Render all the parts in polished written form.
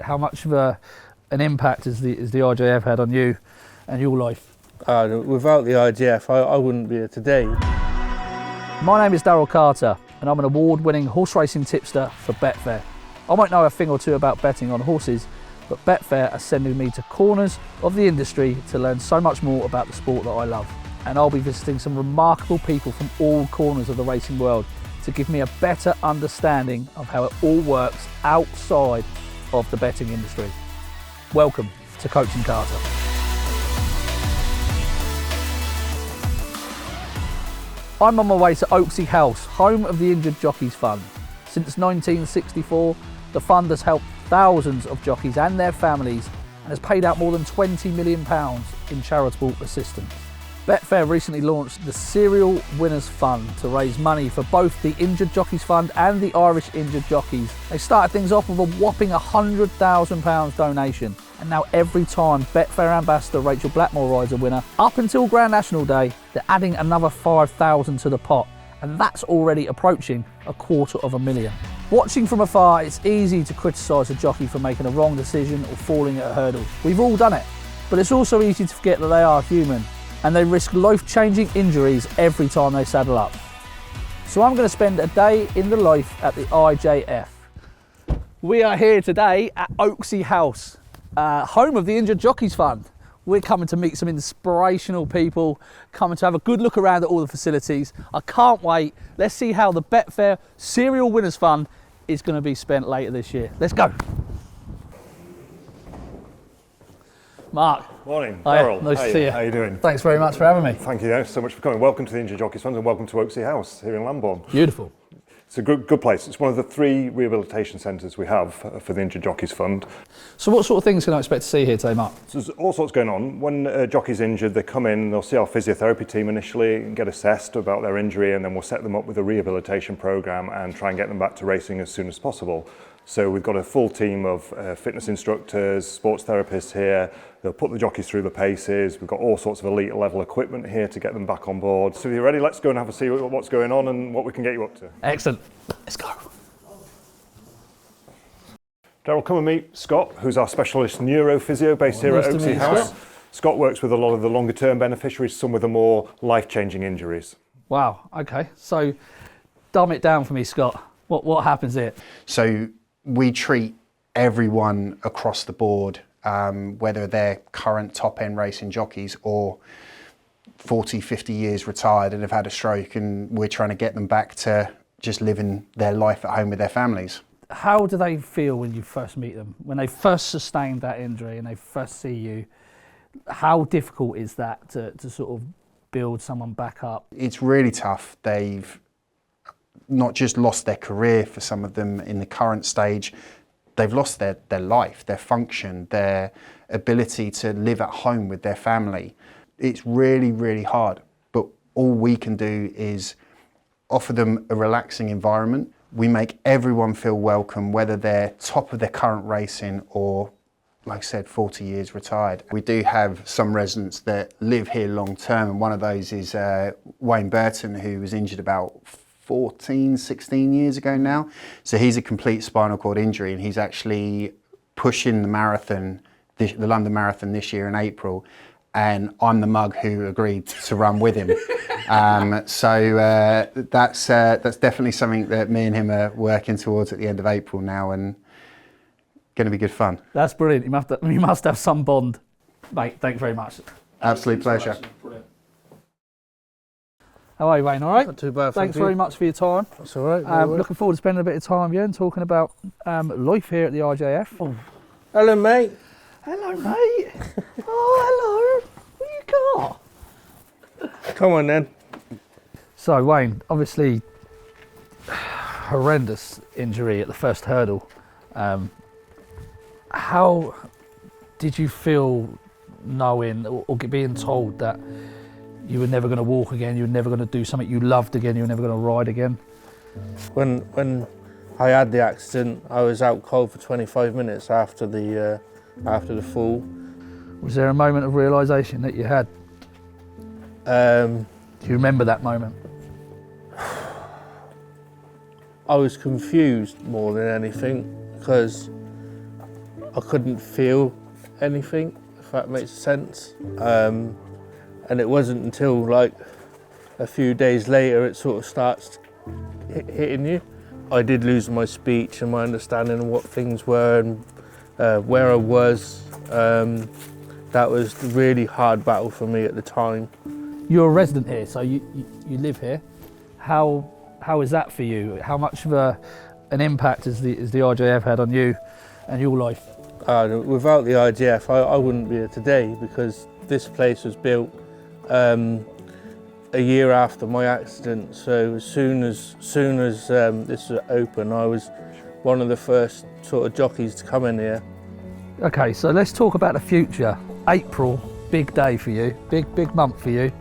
how much of an impact has the IJF had on you and your life? Without the IJF, I wouldn't be here today. My name is Darryl Carter and I'm an award-winning horse racing tipster for Betfair. I might know a thing or two about betting on horses, but Betfair are sending me to corners of the industry to learn so much more about the sport that I love. And I'll be visiting some remarkable people from all corners of the racing world to give me a better understanding of how it all works outside of the betting industry. Welcome to Coaching Carter. I'm on my way to Oaksey House, home of the Injured Jockeys Fund. Since 1964, the fund has helped thousands of jockeys and their families and has paid out more than £20 million in charitable assistance. Betfair recently launched the Serial Winners Fund to raise money for both the Injured Jockeys Fund and the Irish Injured Jockeys. They started things off with a whopping £100,000 donation, and now every time Betfair ambassador Rachel Blackmore rides a winner, up until Grand National Day, they're adding another £5,000 to the pot, and that's already approaching £250,000. Watching from afar, it's easy to criticise a jockey for making a wrong decision or falling at a hurdle. We've all done it, but it's also easy to forget that they are human, and they risk life-changing injuries every time they saddle up. So I'm going to spend a day in the life at the IJF. We are here today at Oaksey House, home of the Injured Jockeys Fund. We're coming to meet some inspirational people, coming to have a good look around at all the facilities. I can't wait. Let's see how the Betfair Serial Winners Fund is going to be spent later this year. Let's go. Mark. Morning, Hi, Darryl. nice to see you. How are you doing? Thanks very much for having me. Thank you so much for coming. Welcome to the Injured Jockeys Fund and welcome to Oaksey House here in Lambourn. Beautiful. It's a good place. It's one of the 3 rehabilitation centres we have for the Injured Jockeys Fund. So what sort of things can I expect to see here today, Mark? So there's all sorts going on. When a jockey's injured, they come in, they'll see our physiotherapy team initially and get assessed about their injury, and then we'll set them up with a rehabilitation programme and try and get them back to racing as soon as possible. So we've got a full team of fitness instructors, sports therapists here. They'll put the jockeys through the paces. We've got all sorts of elite level equipment here to get them back on board. So if you're ready, let's go and have a see what's going on and what we can get you up to. Excellent. Let's go. Darryl, come and meet Scott, who's our specialist neurophysio based here Nice at to Oaksey meet you, House. Scott. Scott works with a lot of the longer term beneficiaries, some with the more life-changing injuries. Wow, okay. So dumb it down for me, Scott. What happens here? So we treat everyone across the board, whether they're current top-end racing jockeys or 40, 50 years retired and have had a stroke, and we're trying to get them back to just living their life at home with their families. How do they feel when you first meet them? When they first sustained that injury and they first see you, how difficult is that to sort of build someone back up? It's really tough. They've not just lost their career for some of them in the current stage, they've lost their life, their function, their ability to live at home with their family. It's really, really hard, but all we can do is offer them a relaxing environment. We make everyone feel welcome, whether they're top of their current racing or, like I said, 40 years retired. We do have some residents that live here long term, and one of those is Wayne Burton, who was injured about 14, 16 years ago now. So he's a complete spinal cord injury, and he's actually pushing the marathon, the London Marathon this year in April, and I'm the mug who agreed to run with him. So that's definitely something that me and him are working towards at the end of April now, and going to be good fun. That's brilliant. You must have some bond. Mate, thanks very much. Absolute pleasure. Brilliant. How are you, Wayne? All right? Not too bad, Thanks very much for your time. That's all right. Looking forward to spending a bit of time with you and talking about life here at the IJF. Oh. Hello, mate. Hello, mate. Oh, hello. What you got? Come on, then. So, Wayne, obviously, horrendous injury at the first hurdle. How did you feel knowing or being told that you were never going to walk again, you were never going to do something you loved again, you were never going to ride again? When I had the accident, I was out cold for 25 minutes after the fall. Was there a moment of realisation that you had? Do you remember that moment? I was confused more than anything, because I couldn't feel anything, if that makes sense. And it wasn't until like a few days later it sort of starts hitting you. I did lose my speech and my understanding of what things were and where I was. That was a really hard battle for me at the time. You're a resident here, so you live here. How is that for you? How much of an impact has the IJF had on you and your life? Without the IJF, I wouldn't be here today, because this place was built a year after my accident. So as soon as this was open, I was one of the first sort of jockeys to come in here. Okay, so let's talk about the future. April, big day for you, big month for you.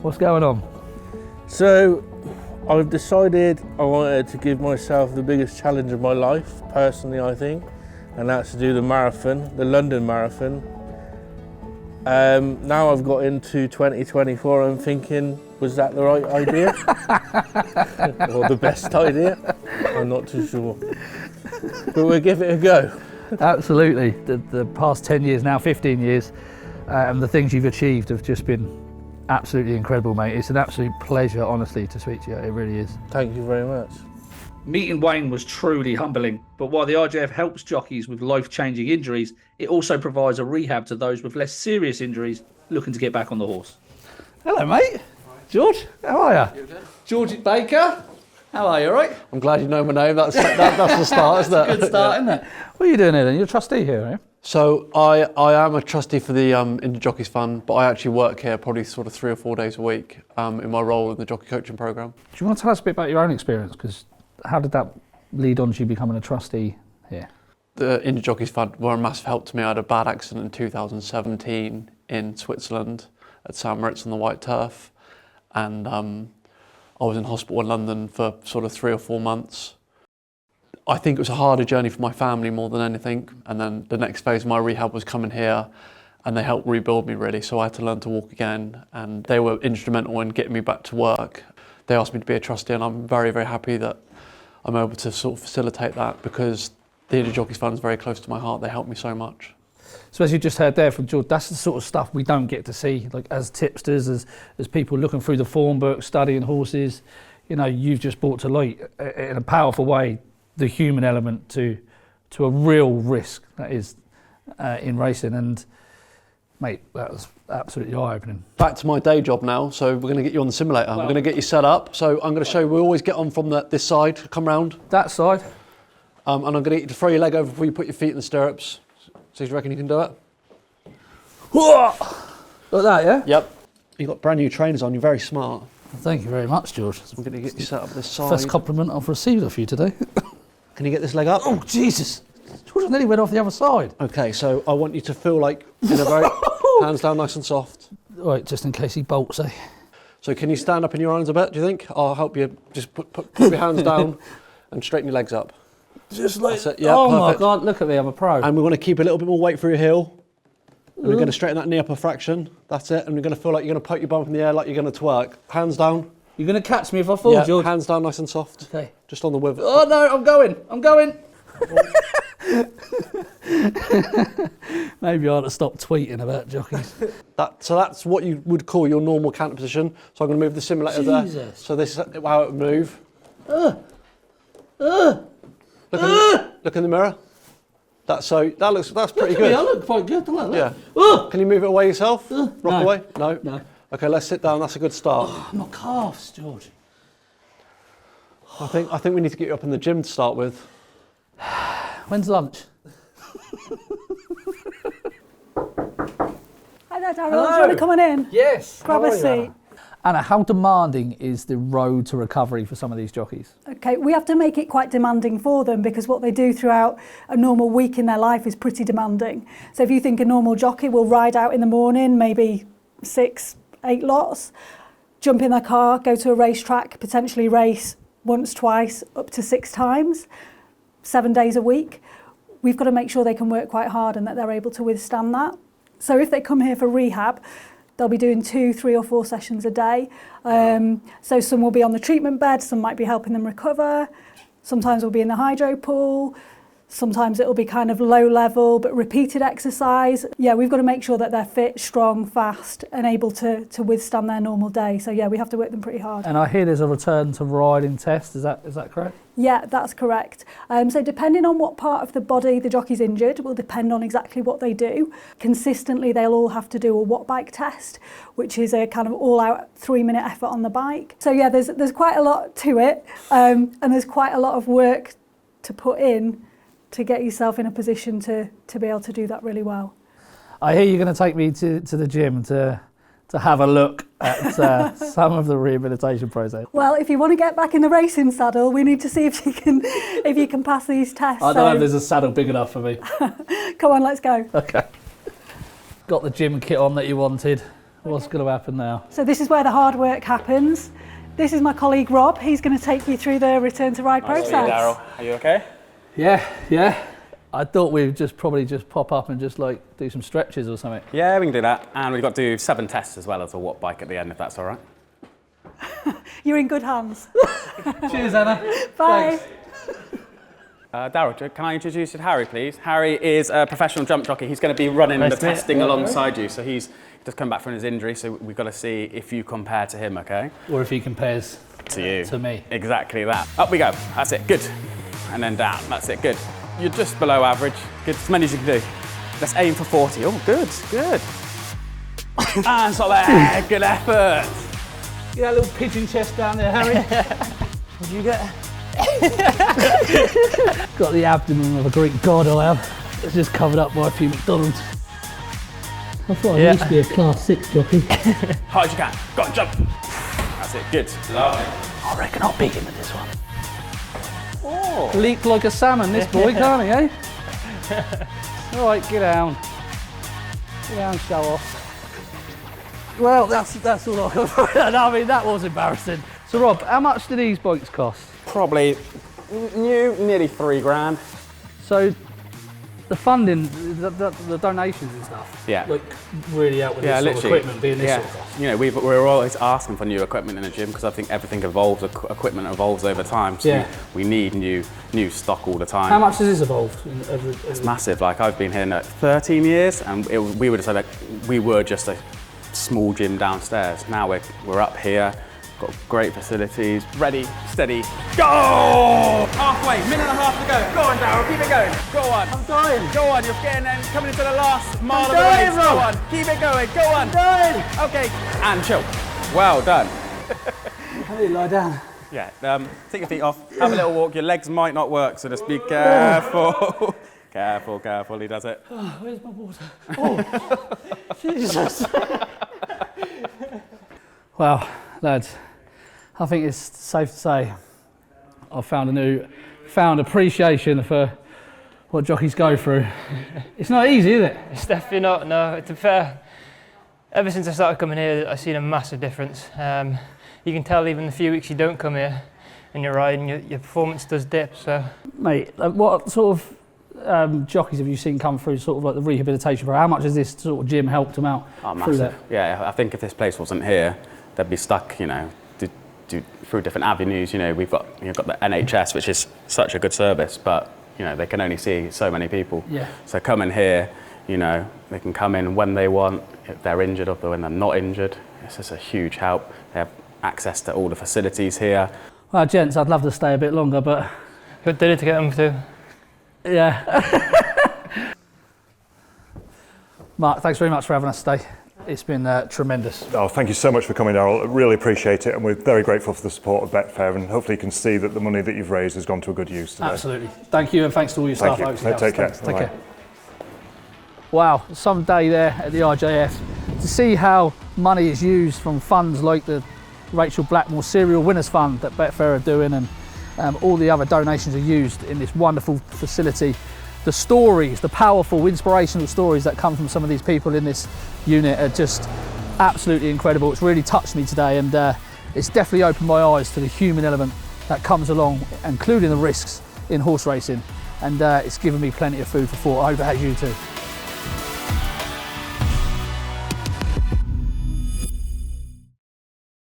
What's going on? So I've decided I wanted to give myself the biggest challenge of my life, personally, I think, and that's to do the marathon, the London Marathon. Now I've got into 2024, I'm thinking, was that the right idea? Or the best idea? I'm not too sure. But we'll give it a go. Absolutely. The past 10 years, now 15 years, and the things you've achieved have just been absolutely incredible, mate. It's an absolute pleasure, honestly, to speak to you. It really is. Thank you very much. Meeting Wayne was truly humbling, but while the IJF helps jockeys with life-changing injuries, it also provides a rehab to those with less serious injuries looking to get back on the horse. Hello, mate. George, how are you? George Baker. How are you, all right? I'm glad you know my name. That's the start, isn't it? Good start, isn't it? What are you doing here then? You're a trustee here, are you? So I am a trustee for the Injured Jockeys Fund, but I actually work here probably sort of 3 or 4 days a week in my role in the jockey coaching programme. Do you want to tell us a bit about your own experience? Because how did that lead on to you becoming a trustee here? The Injured Jockeys Fund were a massive help to me. I had a bad accident in 2017 in Switzerland at St Moritz on the white turf, and I was in hospital in London for sort of 3 or 4 months. I think it was a harder journey for my family more than anything, and then the next phase of my rehab was coming here, and they helped rebuild me really, so I had to learn to walk again, and they were instrumental in getting me back to work. They asked me to be a trustee, and I'm very, very happy that I'm able to sort of facilitate that, because the Injured Jockeys Fund is very close to my heart. They helped me so much. So as you just heard there from George, that's the sort of stuff we don't get to see, like as tipsters, as people looking through the form book, studying horses. You know, you've just brought to light in a powerful way the human element to a real risk that is in racing. And mate, that was absolutely eye-opening. Back to my day job now, so we're going to get you on the simulator. We're going to get you set up. So I'm going to show you, we always get on from this side, come round. That side. And I'm going to get you to throw your leg over before you put your feet in the stirrups. So you reckon you can do it? Like that, yeah? Yep. You've got brand new trainers on, you're very smart. Thank you very much, George. I'm going to get you set up this side. First compliment I've received of you today. Can you get this leg up? Oh, Jesus. George nearly went off the other side. Okay, so I want you to feel like in a very, hands down nice and soft. Right, just in case he bolts, eh? So can you stand up in your irons a bit, do you think? I'll help you. Just put your hands down and straighten your legs up. Just like, Yeah, oh perfect. my God, look at me, I'm a pro. And we're going to keep a little bit more weight through your heel. And we're going to straighten that knee up a fraction. That's it. And we're going to feel like you're going to poke your bum in the air like you're going to twerk. Hands down. You're going to catch me if I fall, Yeah, George. hands down nice and soft. Okay. Just on the wither. Oh no, I'm going. Maybe I ought to stop tweeting about jockeys. So that's what you would call your normal canter position. So I'm going to move the simulator there. Jesus. So this is how it would move. Look in the mirror. That's pretty good. I look quite good, don't I? Yeah. Can you move it away yourself? Rock No. away? No. No. Okay, let's sit down. That's a good start. Oh, my calves, George. I think we need to get you up in the gym to start with. When's lunch? Hi there, Darryl. Do you want to come on in? Yes. Grab a seat. Anna, how demanding is the road to recovery for some of these jockeys? Okay, we have to make it quite demanding for them because what they do throughout a normal week in their life is pretty demanding. So if you think a normal jockey will ride out in the morning, maybe 6, 8 lots, jump in their car, go to a racetrack, potentially race once, twice, up to 6 times, 7 days a week, we've got to make sure they can work quite hard and that they're able to withstand that. So if they come here for rehab, they'll be doing 2, 3 or 4 sessions a day. So some will be on the treatment bed, some might be helping them recover, sometimes we'll be in the hydro pool, Sometimes it'll be kind of low level but repeated exercise. Yeah, we've got to make sure that they're fit, strong, fast and able to withstand their normal day. So yeah, we have to work them pretty hard. And I hear there's a return to riding test, is that correct? Yeah, that's correct. So depending on what part of the body the jockey's injured will depend on exactly what they do. Consistently, they'll all have to do a watt bike test, which is a kind of all-out 3-minute effort on the bike. So yeah, there's quite a lot to it, and there's quite a lot of work to put in to get yourself in a position to be able to do that really well. I hear you're going to take me to the gym to have a look at some of the rehabilitation process. Well, if you want to get back in the racing saddle, we need to see if you can pass these tests. I don't know if there's a saddle big enough for me. Come on, let's go. Okay. Got the gym kit on that you wanted. What's going to happen now? So this is where the hard work happens. This is my colleague Rob. He's going to take you through the return to ride process. Daryl, are you okay? Yeah. I thought we'd probably pop up and just like do some stretches or something. Yeah, we can do that. And we've got to do 7 tests as well as a watt bike at the end, if that's all right. You're in good hands. Cheers, Anna. Bye. Daryl, can I introduce you to Harry, please? Harry is a professional jump jockey. He's going to be running the testing alongside you. So he's just come back from his injury, so we've got to see if you compare to him, okay? Or if he compares to you. To me. Exactly that. Up we go. That's it. Good. And then down. That's it. Good. You're just below average. Good. As many as you can do. Let's aim for 40. Oh, good. And stop there. Good effort. You got a little pigeon chest down there, Harry. What did you get? Got the abdomen of a Greek god, I have. It's just covered up by a few McDonald's. I thought I used to be a class 6 jockey. Hard as you can. Go on, jump. That's it. Good. Lovely. I reckon I'll beat him at this one. Oh. Leaped like a salmon, this boy, can't he, eh? All right, get down. Get down, show off. Well, that's all I got. I mean, that was embarrassing. So, Rob, how much do these bikes cost? Probably new, nearly $3 grand. So, the funding, the donations and stuff, Yeah. like really help with this sort of equipment being this sort of cost. You know, we're always asking for new equipment in the gym because I think everything evolves, equipment evolves over time. So we need new stock all the time. How much has this evolved? It's massive. Like I've been here now 13 years, and we would have said like we were just a small gym downstairs. Now we're up here. Got great facilities, ready, steady, go! Halfway, minute and a half to go. Go on, Daryl, keep it going. Go on. I'm dying. Go on, you're getting and coming into the last mile of the race. Go on, keep it going. Go on. I'm dying. Okay, and chill. Well done. I need to lie down. Yeah, take your feet off. Have a little walk. Your legs might not work, so just be careful. Careful. He does it. Oh, where's my water? Oh, Jesus. Well, lads. I think it's safe to say I've found appreciation for what jockeys go through. It's not easy, is it? It's definitely not, no. To be fair, ever since I started coming here, I've seen a massive difference. You can tell even the few weeks you don't come here and you're riding, your performance does dip, so. Mate, what sort of jockeys have you seen come through sort of like the rehabilitation program? How much has this sort of gym helped them out through that? Yeah, I think if this place wasn't here, they'd be stuck, you know, through different avenues. You know, you've got the NHS, which is such a good service, but you know they can only see so many people. Yeah. So coming here, you know, they can come in when they want, if they're injured or when they're not injured. It's just a huge help. They have access to all the facilities here. Well, gents, I'd love to stay a bit longer, but Good dinner to get them to. Yeah. Mark, thanks very much for having us today. It's been tremendous. Oh, thank you so much for coming, Daryl. I really appreciate it, and we're very grateful for the support of Betfair, and hopefully you can see that the money that you've raised has gone to a good use today. Absolutely. Thank you, and thanks to all your staff. Thank you. Take care. Take care. Wow, some day there at the IJF to see how money is used from funds like the Rachel Blackmore Serial Winners Fund that Betfair are doing, and all the other donations are used in this wonderful facility. The stories, the powerful, inspirational stories that come from some of these people in this unit are just absolutely incredible. It's really touched me today, and it's definitely opened my eyes to the human element that comes along, including the risks in horse racing, and it's given me plenty of food for thought. I hope it has you too.